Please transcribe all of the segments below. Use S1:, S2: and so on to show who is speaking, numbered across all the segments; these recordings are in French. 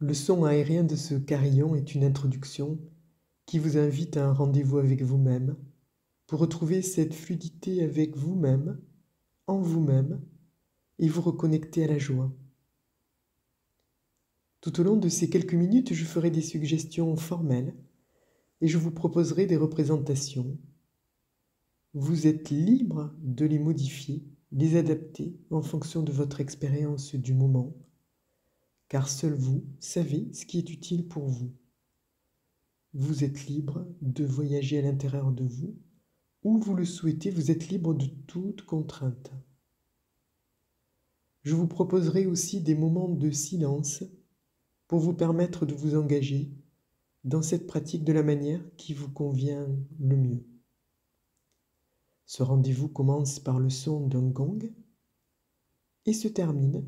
S1: Le son aérien de ce carillon est une introduction qui vous invite à un rendez-vous avec vous-même pour retrouver cette fluidité avec vous-même, en vous-même, et vous reconnecter à la joie. Tout au long de ces quelques minutes, je ferai des suggestions formelles et je vous proposerai des représentations. Vous êtes libre de les modifier, les adapter en fonction de votre expérience du moment, car seul vous savez ce qui est utile pour vous. Vous êtes libre de voyager à l'intérieur de vous, où vous le souhaitez, vous êtes libre de toute contrainte. Je vous proposerai aussi des moments de silence pour vous permettre de vous engager dans cette pratique de la manière qui vous convient le mieux. Ce rendez-vous commence par le son d'un gong et se termine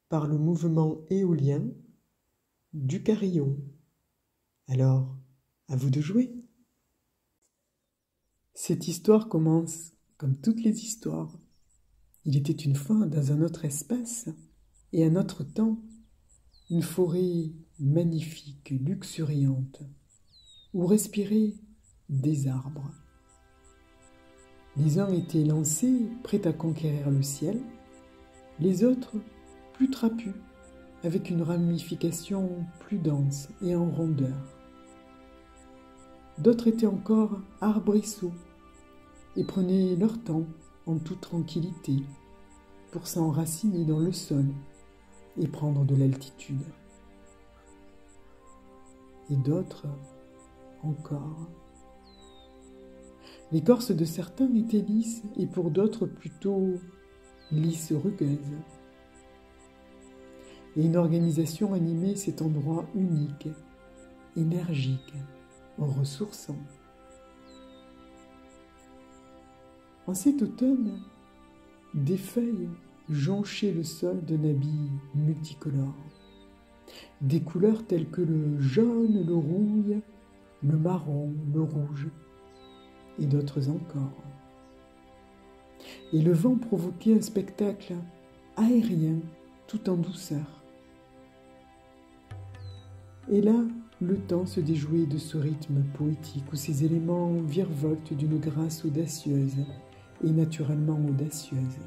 S1: par le mouvement éolien du carillon. Alors, à vous de jouer. Cette histoire commence comme toutes les histoires. Il était une fois dans un autre espace et un autre temps, une forêt magnifique, luxuriante, où respiraient des arbres. Les uns étaient lancés, prêts à conquérir le ciel, les autres plus trapus, avec une ramification plus dense et en rondeur. D'autres étaient encore arbrisseaux et prenaient leur temps en toute tranquillité pour s'enraciner dans le sol et prendre de l'altitude. Et d'autres encore. L'écorce de certains était lisse et pour d'autres plutôt lisse rugueuse. Et une organisation animait cet endroit unique, énergique, ressourçant. En cet automne, des feuilles jonchaient le sol d'un habit multicolore. Des couleurs telles que le jaune, le rouille, le marron, le rouge, et d'autres encore. Et le vent provoquait un spectacle aérien tout en douceur. Et là, le temps se déjouait de ce rythme poétique où ces éléments virevoltent d'une grâce audacieuse et naturellement audacieuse.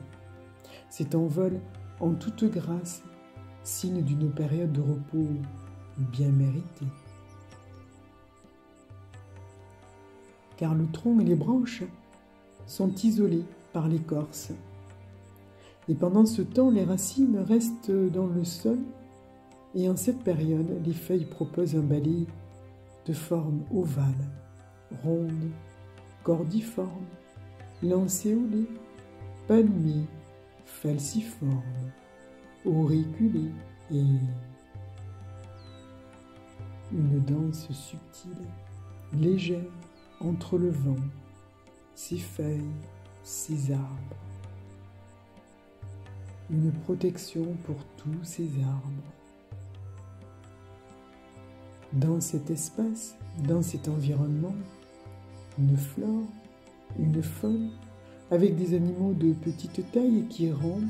S1: Cet envol en toute grâce, signe d'une période de repos bien méritée. Car le tronc et les branches sont isolés par l'écorce. Et pendant ce temps, les racines restent dans le sol et en cette période, les feuilles proposent un balai de forme ovale, ronde, cordiforme, lancéolée, palmée, falciforme, auriculée et une danse subtile, légère entre le vent, ses feuilles, ses arbres. Une protection pour tous ces arbres. Dans cet espace, dans cet environnement, une flore, une faune, avec des animaux de petite taille qui rampent,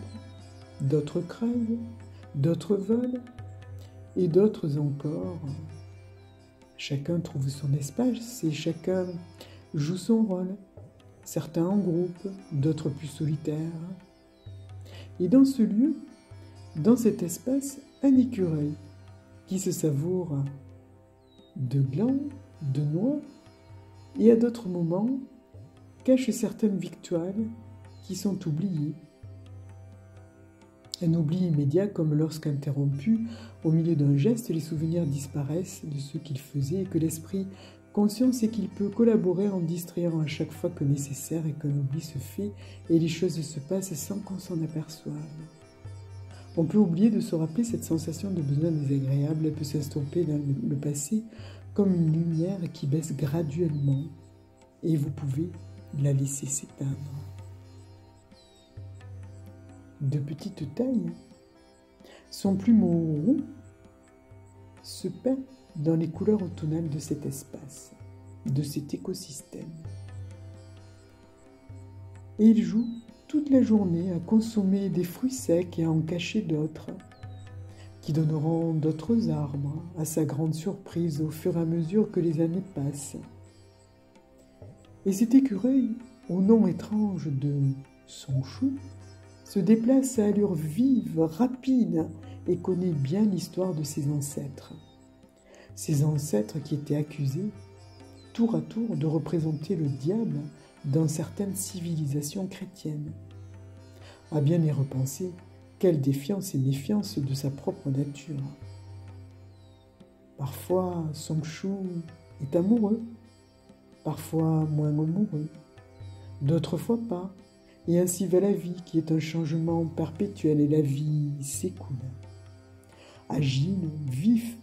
S1: d'autres crèvent, d'autres volent, et d'autres encore. Chacun trouve son espace et chacun joue son rôle, certains en groupe, d'autres plus solitaires. Et dans ce lieu, dans cet espace, un écureuil qui se savoure de glands, de noix, et à d'autres moments cache certaines victuailles qui sont oubliées. Un oubli immédiat comme lorsqu'interrompu, au milieu d'un geste, les souvenirs disparaissent de ce qu'il faisait et que l'esprit conscient sait qu'il peut collaborer en distrayant à chaque fois que nécessaire et qu'un oubli se fait et les choses se passent sans qu'on s'en aperçoive. On peut oublier de se rappeler cette sensation de besoin désagréable, elle peut s'estomper dans le passé comme une lumière qui baisse graduellement et vous pouvez la laisser s'éteindre. De petite taille, son plumeau roux se peint dans les couleurs automnales de cet espace, de cet écosystème. Et il joue toute la journée à consommer des fruits secs et à en cacher d'autres, qui donneront d'autres arbres, à sa grande surprise, au fur et à mesure que les années passent. Et cet écureuil, au nom étrange de Sonchou, se déplace à allure vive, rapide, et connaît bien l'histoire de ses ancêtres. Ses ancêtres qui étaient accusés, tour à tour, de représenter le diable dans certaines civilisations chrétiennes. À bien y repenser, quelle défiance et méfiance de sa propre nature. Parfois, Sonchou est amoureux, parfois moins amoureux, d'autres fois pas, et ainsi va la vie qui est un changement perpétuel et la vie s'écoule. Agile, vif,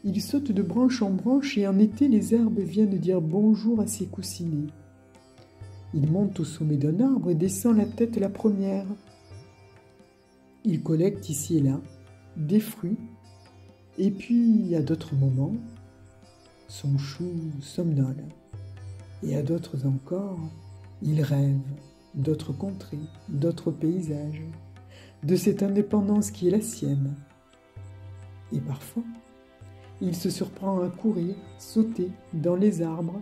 S1: il saute de branche en branche et en été les herbes viennent dire bonjour à ses coussinets. Il monte au sommet d'un arbre et descend la tête la première. Il collecte ici et là des fruits, et puis, à d'autres moments, Sonchou somnole. Et à d'autres encore, il rêve d'autres contrées, d'autres paysages, de cette indépendance qui est la sienne. Et parfois, il se surprend à courir, sauter dans les arbres,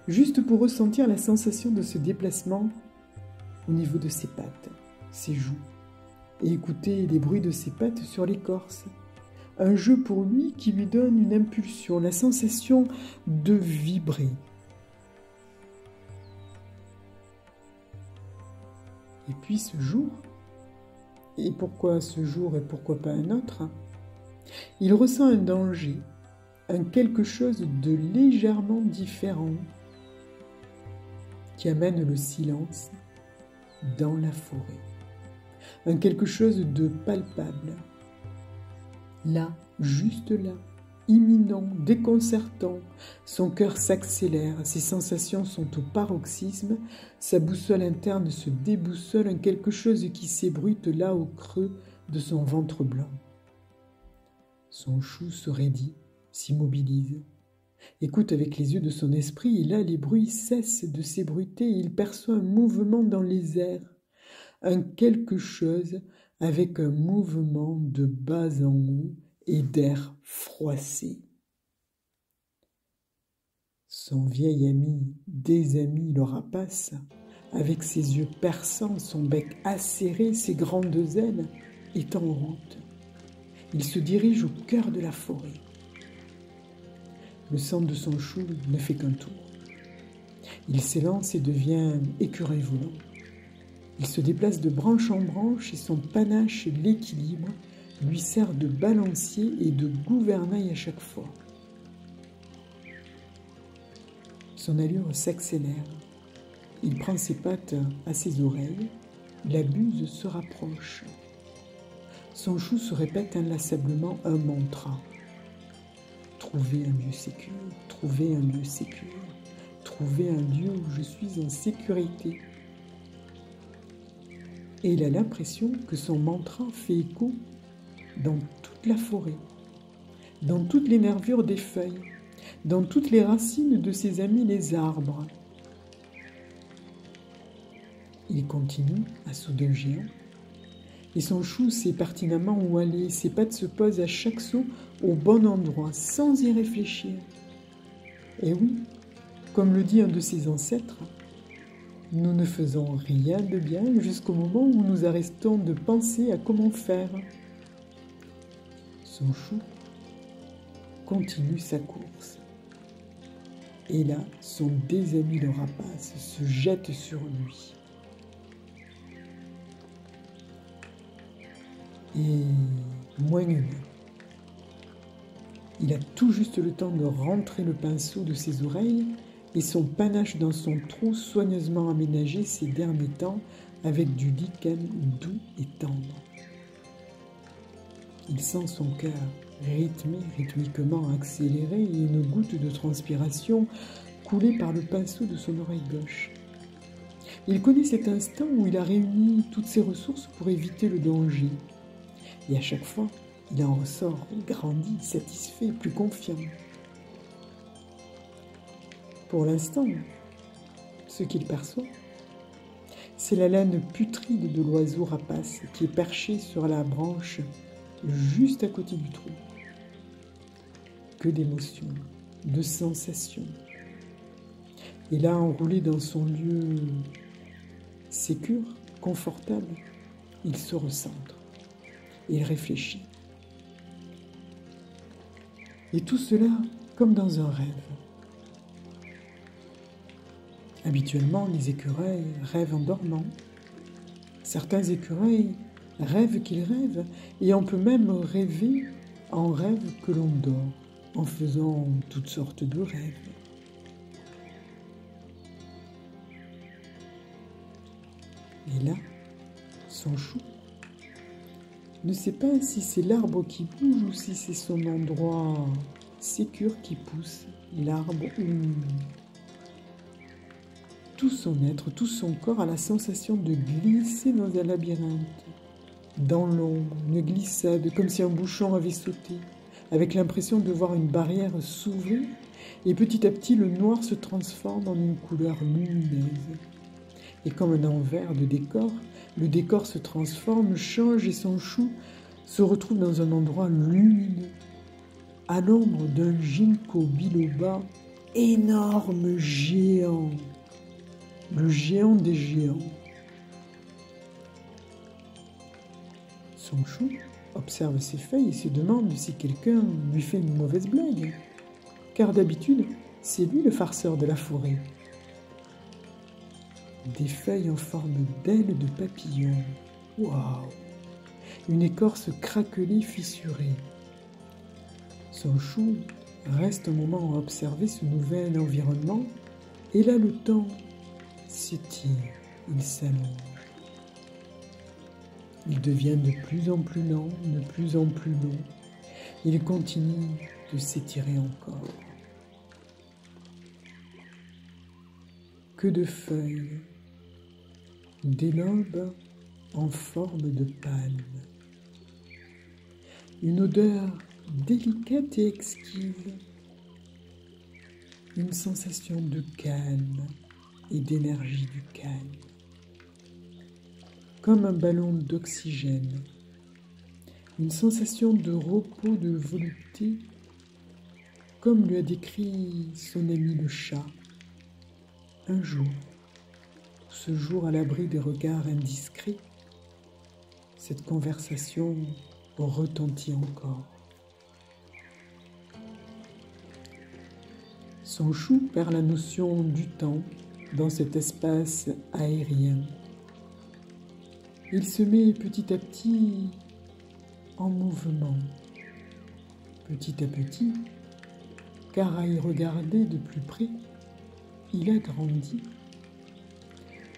S1: juste pour ressentir la sensation de ce déplacement au niveau de ses pattes, ses joues, et écouter les bruits de ses pattes sur l'écorce. Un jeu pour lui qui lui donne une impulsion, la sensation de vibrer. Et puis ce jour, et pourquoi ce jour et pourquoi pas un autre, il ressent un danger, un quelque chose de légèrement différent qui amène le silence dans la forêt. Un quelque chose de palpable. Là, juste là, imminent, déconcertant, son cœur s'accélère, ses sensations sont au paroxysme, sa boussole interne se déboussole, un quelque chose qui s'ébruite là au creux de son ventre blanc. Sonchou se raidit, s'immobilise, écoute avec les yeux de son esprit, et là les bruits cessent de s'ébruiter, et il perçoit un mouvement dans les airs, un quelque chose avec un mouvement de bas en haut et d'air froissé. Son vieil ami, désami le rapace, avec ses yeux perçants, son bec acéré, ses grandes ailes, est en route. Il se dirige au cœur de la forêt. Le sang de Sonchou ne fait qu'un tour. Il s'élance et devient écureuil volant. Il se déplace de branche en branche et son panache, l'équilibre, lui sert de balancier et de gouvernail à chaque fois. Son allure s'accélère. Il prend ses pattes à ses oreilles. La buse se rapproche. Sonchou se répète inlassablement un mantra. Trouver un lieu sécure, trouver un lieu sécure, trouver un lieu où je suis en sécurité. Et il a l'impression que son mantra fait écho dans toute la forêt, dans toutes les nervures des feuilles, dans toutes les racines de ses amis les arbres. Il continue à saut d'un géant, et Sonchou sait pertinemment où aller. Ses pattes se posent à chaque saut au bon endroit, sans y réfléchir. Et oui, comme le dit un de ses ancêtres, nous ne faisons rien de bien jusqu'au moment où nous arrêtons de penser à comment faire. Sonchou continue sa course. Et là, son désami le rapace se jette sur lui. Et moins humain. Il a tout juste le temps de rentrer le pinceau de ses oreilles et son panache dans son trou soigneusement aménagé ces derniers temps avec du lichen doux et tendre. Il sent son cœur rythmiquement accéléré et une goutte de transpiration couler par le pinceau de son oreille gauche. Il connaît cet instant où il a réuni toutes ses ressources pour éviter le danger. Et à chaque fois, il en ressort grandi, satisfait, plus confiant. Pour l'instant, ce qu'il perçoit, c'est la laine putride de l'oiseau rapace qui est perché sur la branche juste à côté du trou. Que d'émotions, de sensations. Et là, enroulé dans son lieu sécure, confortable, il se recentre. Il réfléchit. Et tout cela comme dans un rêve. Habituellement, les écureuils rêvent en dormant. Certains écureuils rêvent qu'ils rêvent, et on peut même rêver en rêve que l'on dort, en faisant toutes sortes de rêves. Et là, son chou ne sait pas si c'est l'arbre qui bouge ou si c'est son endroit sécure qui pousse l'arbre ou tout son être, tout son corps a la sensation de glisser dans un labyrinthe, dans l'ombre, une glissade, comme si un bouchon avait sauté, avec l'impression de voir une barrière s'ouvrir, et petit à petit le noir se transforme en une couleur lumineuse. Et comme un envers de décor, le décor se transforme, change et son chou se retrouve dans un endroit lumineux, à l'ombre d'un ginkgo biloba énorme, géant, le géant des géants. Son chou observe ses feuilles et se demande si quelqu'un lui fait une mauvaise blague, car d'habitude, c'est lui le farceur de la forêt. Des feuilles en forme d'ailes de papillon. Waouh! Une écorce craquelée, fissurée. Son chou reste un moment à observer ce nouvel environnement, et là le temps s'étire, il s'allonge. Il devient de plus en plus lent, de plus en plus long. Il continue de s'étirer encore. Que de feuilles, des lobes en forme de palme. Une odeur délicate et exquise. Une sensation de calme et d'énergie du calme. Comme un ballon d'oxygène. Une sensation de repos, de volupté, comme lui a décrit son ami le chat. Un jour, ce jour à l'abri des regards indiscrets, cette conversation retentit encore. Son chou perd la notion du temps dans cet espace aérien. Il se met petit à petit en mouvement, petit à petit, car à y regarder de plus près, il a grandi.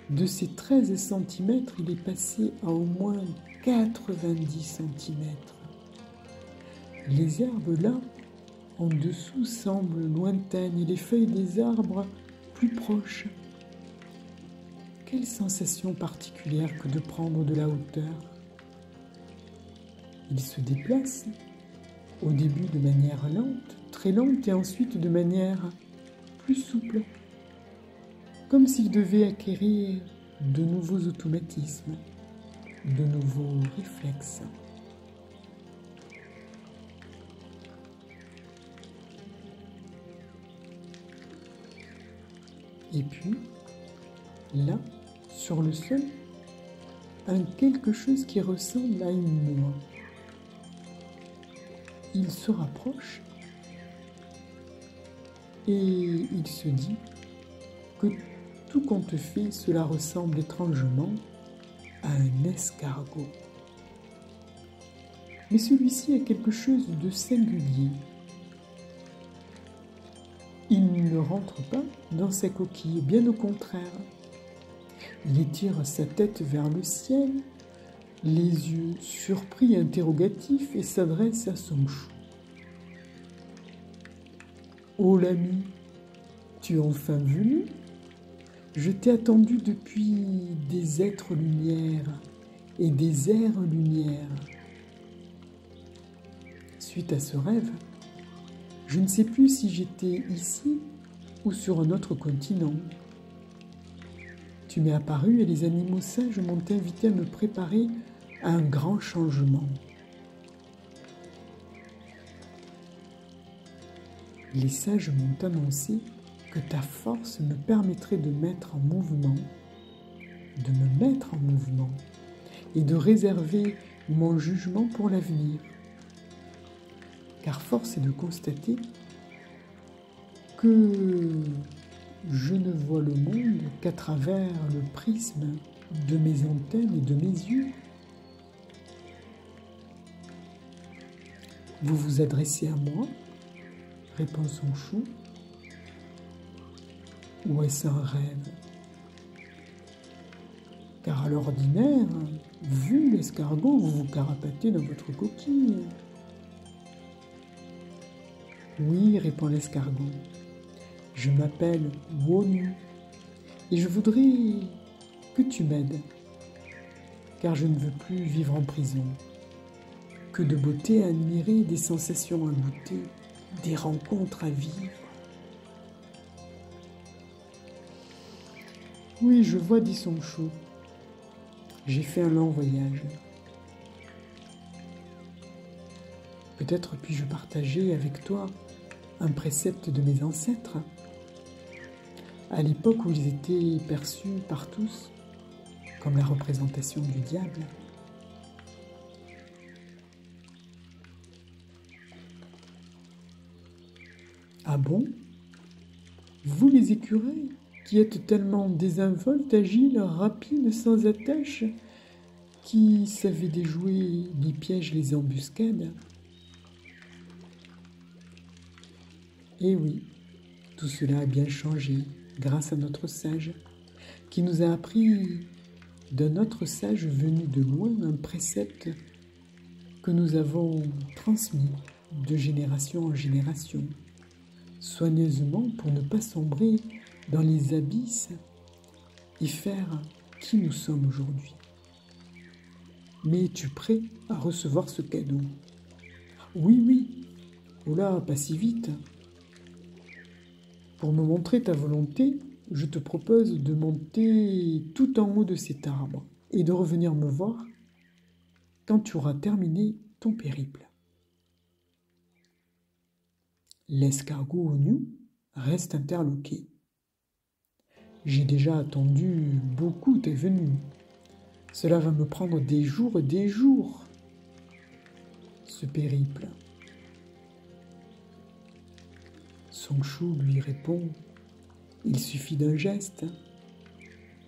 S1: De ses 13 cm, il est passé à au moins 90 cm. Les herbes là, en dessous, semblent lointaines et les feuilles des arbres plus proches. Quelle sensation particulière que de prendre de la hauteur. Il se déplace, au début de manière lente, très lente, et ensuite de manière plus souple, comme s'il devait acquérir de nouveaux automatismes, de nouveaux réflexes. Et puis, là, sur le sol, un quelque chose qui ressemble à une noix. Il se rapproche et il se dit que tout compte fait, cela ressemble étrangement à un escargot. Mais celui-ci a quelque chose de singulier. Il ne rentre pas dans sa coquille, bien au contraire. Il étire sa tête vers le ciel, les yeux surpris et interrogatifs, et s'adresse à son chou. « Oh l'ami, tu es enfin venu? Je t'ai attendu depuis des êtres lumière et des ères lumière. » Suite à ce rêve, je ne sais plus si j'étais ici ou sur un autre continent. Tu m'es apparu et les animaux sages m'ont invité à me préparer à un grand changement. Les sages m'ont annoncé que ta force me permettrait de me mettre en mouvement et de réserver mon jugement pour l'avenir. Car force est de constater que je ne vois le monde qu'à travers le prisme de mes antennes et de mes yeux. Vous vous adressez à moi, répond Sonchou, ou est-ce un rêve? Car à l'ordinaire, vu l'escargot, vous vous carapatez dans votre coquille. Oui, répond l'escargot, je m'appelle Wonu et je voudrais que tu m'aides, car je ne veux plus vivre en prison. Que de beauté à admirer, des sensations à goûter, des rencontres à vivre. Oui, je vois, dit Sonchou. J'ai fait un long voyage. Peut-être puis-je partager avec toi un précepte de mes ancêtres, à l'époque où ils étaient perçus par tous comme la représentation du diable. Ah bon? Vous les écureuils, qui êtes tellement désinvoltes, agiles, rapides, sans attache, qui savez déjouer les pièges, les embuscades? Eh oui, tout cela a bien changé grâce à notre sage, qui nous a appris d'un autre sage venu de loin un précepte que nous avons transmis de génération en génération, soigneusement pour ne pas sombrer dans les abysses et faire qui nous sommes aujourd'hui. Mais es-tu prêt à recevoir ce cadeau? Oui, oui. Oh là, pas si vite. Pour me montrer ta volonté, je te propose de monter tout en haut de cet arbre et de revenir me voir quand tu auras terminé ton périple. L'escargot Wonu reste interloqué. J'ai déjà attendu beaucoup tes venues. Cela va me prendre des jours et des jours, ce périple. Sonchou lui répond, il suffit d'un geste,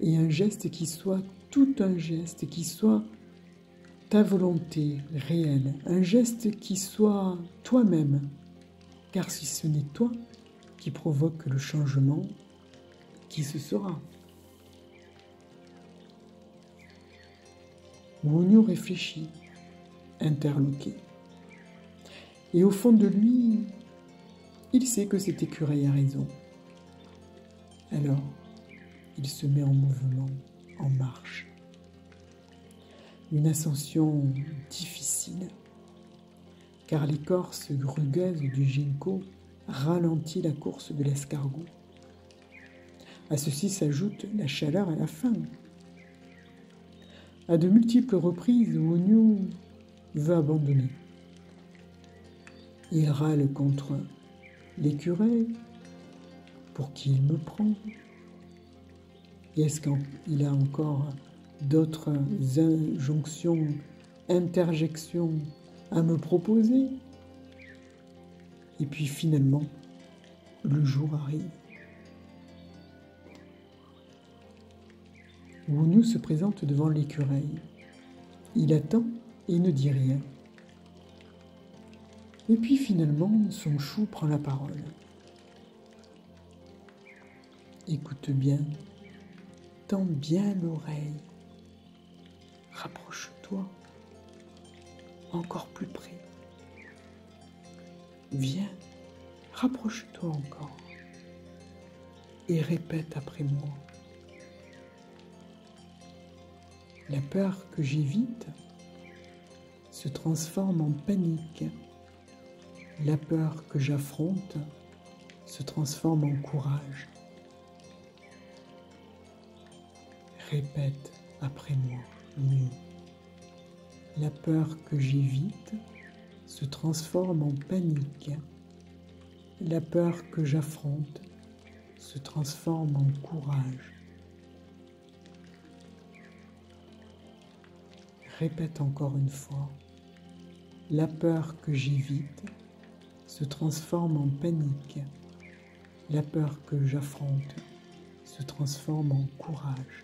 S1: et un geste qui soit tout un geste, qui soit ta volonté réelle, un geste qui soit toi-même, car si ce n'est toi qui provoque le changement, qui ce sera? Wonu réfléchit, interloqué. Et au fond de lui, il sait que cet écureuil a raison. Alors, il se met en mouvement, en marche. Une ascension difficile, car l'écorce rugueuse du ginkgo ralentit la course de l'escargot. À ceci s'ajoute la chaleur et la faim. À de multiples reprises, Wonu veut abandonner. Il râle contre l'écureuil, pour qui il me prend. Et est-ce qu'il a encore d'autres injonctions, interjections à me proposer? Et puis finalement, le jour arrive. Wonu se présente devant l'écureuil. Il attend et ne dit rien. Et puis finalement, Sonchou prend la parole. Écoute bien, tends bien l'oreille. Rapproche-toi, encore plus près. Viens, rapproche-toi encore. Et répète après moi. La peur que j'évite se transforme en panique. La peur que j'affronte se transforme en courage. Répète après moi, mieux. La peur que j'évite se transforme en panique. La peur que j'affronte se transforme en courage. Répète encore une fois. La peur que j'évite se transforme en panique. La peur que j'affronte se transforme en courage.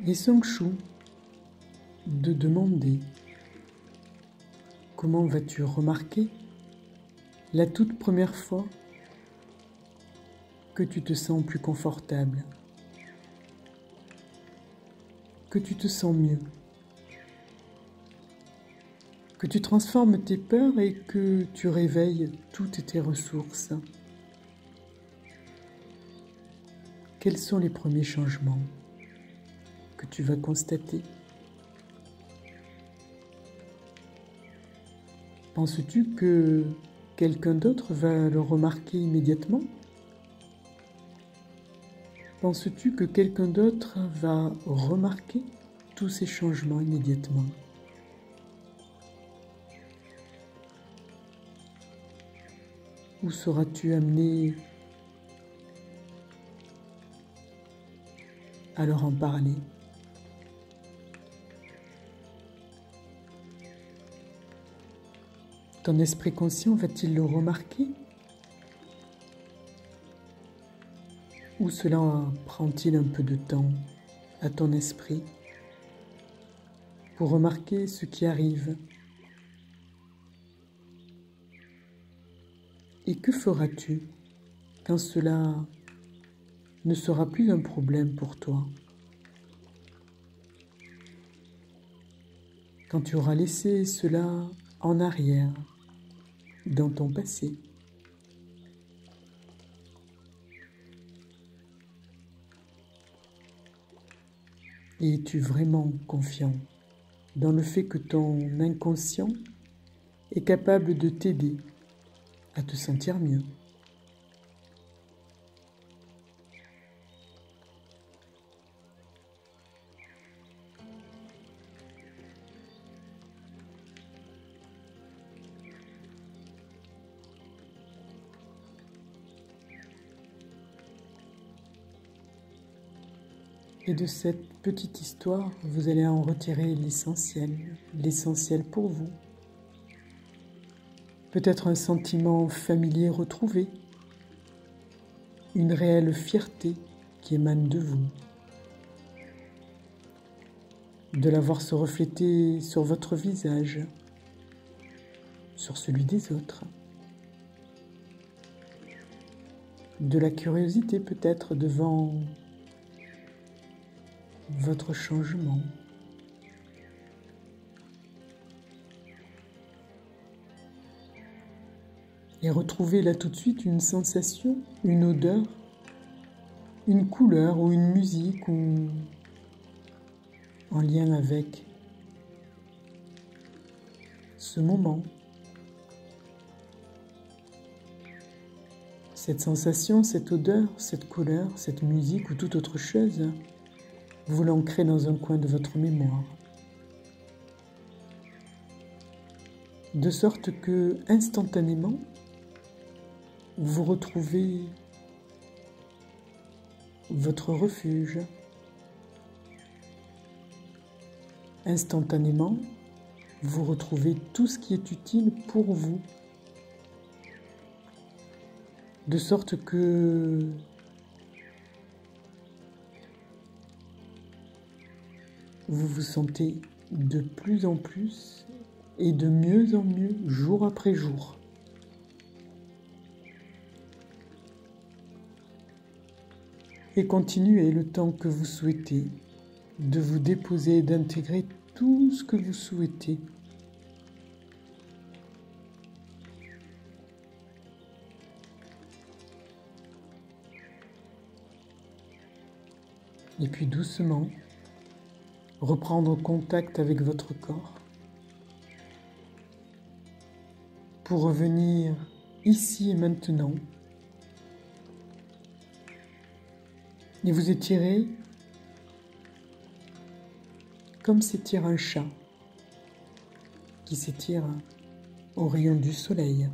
S1: Les Sangshu de demander comment vas-tu remarquer la toute première fois que tu te sens plus confortable, que tu te sens mieux, que tu transformes tes peurs et que tu réveilles toutes tes ressources. Quels sont les premiers changements que tu vas constater? Penses-tu que quelqu'un d'autre va le remarquer immédiatement? Penses-tu que quelqu'un d'autre va remarquer tous ces changements immédiatement? Ou seras-tu amené à leur en parler? Ton esprit conscient va-t-il le remarquer? Ou cela prend-il un peu de temps à ton esprit pour remarquer ce qui arrive? Et que feras-tu quand cela ne sera plus un problème pour toi? Quand tu auras laissé cela en arrière, dans ton passé. Et es-tu vraiment confiant dans le fait que ton inconscient est capable de t'aider à te sentir mieux? Et de cette petite histoire, vous allez en retirer l'essentiel pour vous. Peut-être un sentiment familier retrouvé, une réelle fierté qui émane de vous, de la voir se refléter sur votre visage, sur celui des autres, de la curiosité peut-être devant votre changement. Et retrouvez là tout de suite une sensation, une odeur, une couleur ou une musique ou en lien avec ce moment. Cette sensation, cette odeur, cette couleur, cette musique ou toute autre chose, vous l'ancrez dans un coin de votre mémoire. De sorte que, instantanément, vous retrouvez votre refuge. Instantanément, vous retrouvez tout ce qui est utile pour vous. De sorte que vous vous sentez de plus en plus et de mieux en mieux, jour après jour. Et continuez le temps que vous souhaitez de vous déposer et d'intégrer tout ce que vous souhaitez. Et puis doucement, reprendre contact avec votre corps, pour revenir ici et maintenant. Et vous étirez comme s'étire un chat qui s'étire au rayon du soleil.